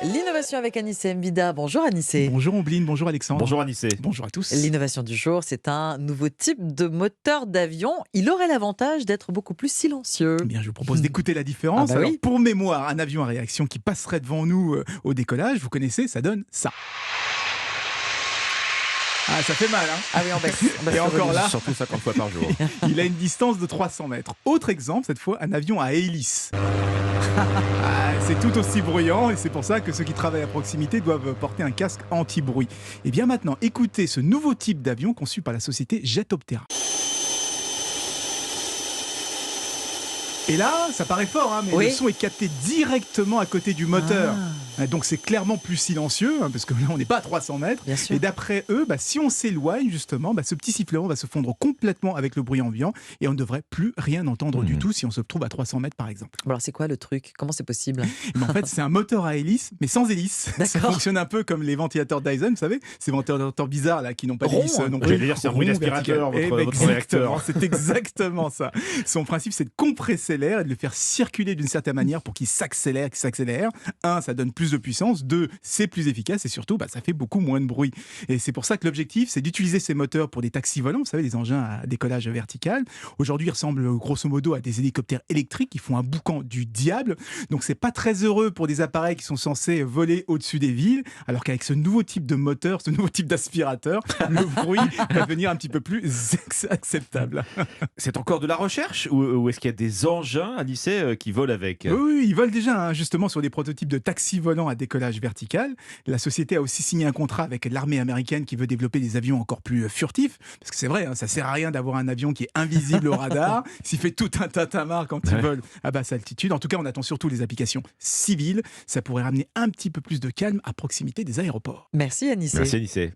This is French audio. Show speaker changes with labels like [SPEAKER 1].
[SPEAKER 1] L'innovation avec Anissé Mbida. Bonjour Anissé.
[SPEAKER 2] Bonjour Ombline, bonjour Alexandre.
[SPEAKER 3] Bonjour Anissé.
[SPEAKER 2] Bonjour à tous.
[SPEAKER 1] L'innovation du jour, c'est un nouveau type de moteur d'avion. Il aurait l'avantage d'être beaucoup plus silencieux.
[SPEAKER 2] Eh bien, je vous propose d'écouter la différence.
[SPEAKER 1] Ah bah
[SPEAKER 2] Alors,
[SPEAKER 1] oui.
[SPEAKER 2] pour mémoire, un avion à réaction qui passerait devant nous au décollage, vous connaissez, ça donne ça. Ah, ça fait mal, hein.
[SPEAKER 1] Ah oui, on baisse.
[SPEAKER 2] Et encore là,
[SPEAKER 3] Surtout 50 fois par jour.
[SPEAKER 2] il a une distance de 300 mètres. Autre exemple, cette fois, un avion à hélice. Ah, c'est tout aussi bruyant et c'est pour ça que ceux qui travaillent à proximité doivent porter un casque anti-bruit. Et bien maintenant, écoutez ce nouveau type d'avion conçu par la société Jetoptera. Et là, ça paraît fort, hein, mais
[SPEAKER 1] Oui.
[SPEAKER 2] le son est capté directement à côté du moteur. Donc c'est clairement plus silencieux, hein, parce que là on n'est pas à 300 mètres.
[SPEAKER 1] Bien sûr.
[SPEAKER 2] Et d'après eux, si on s'éloigne justement, ce petit sifflement va se fondre complètement avec le bruit ambiant et on ne devrait plus rien entendre du tout si on se trouve à 300 mètres par exemple.
[SPEAKER 1] Bon, alors c'est quoi le truc? Comment c'est possible?
[SPEAKER 2] Mais en fait, c'est un moteur à hélice, mais sans hélice. Ça
[SPEAKER 1] D'accord.
[SPEAKER 2] fonctionne un peu comme les ventilateurs Dyson, vous savez, ces ventilateurs bizarres là qui n'ont pas
[SPEAKER 1] Rond,
[SPEAKER 2] d'hélice non plus.
[SPEAKER 3] J'allais dire, c'est un bruit
[SPEAKER 2] Rond,
[SPEAKER 3] d'aspirateur,
[SPEAKER 2] vertical.
[SPEAKER 3] votre
[SPEAKER 2] Exactement,
[SPEAKER 3] réacteur.
[SPEAKER 2] c'est exactement ça. Son principe, c'est de compresser l'air et de le faire circuler d'une certaine manière pour qu'il s'accélère, Un, ça donne plus de puissance. Deux, c'est plus efficace et surtout, ça fait beaucoup moins de bruit. Et c'est pour ça que l'objectif, c'est d'utiliser ces moteurs pour des taxis volants, vous savez, des engins à décollage vertical. Aujourd'hui, ils ressemblent grosso modo à des hélicoptères électriques qui font un boucan du diable. Donc, c'est pas très heureux pour des appareils qui sont censés voler au-dessus des villes. Alors qu'avec ce nouveau type de moteur, ce nouveau type d'aspirateur, le bruit va devenir un petit peu plus acceptable.
[SPEAKER 3] C'est encore de la recherche ou est-ce qu'il y a des engins, Anissé, qui volent avec?
[SPEAKER 2] Oui, ils volent déjà, hein, justement, sur des prototypes de taxis volants à décollage vertical. La société a aussi signé un contrat avec l'armée américaine qui veut développer des avions encore plus furtifs. Parce que c'est vrai, hein, ça sert à rien d'avoir un avion qui est invisible au radar, s'il fait tout un tintamarre quand il vole à basse altitude. En tout cas, on attend surtout les applications civiles. Ça pourrait ramener un petit peu plus de calme à proximité des aéroports.
[SPEAKER 1] Merci Anissé.
[SPEAKER 3] Merci Anissé.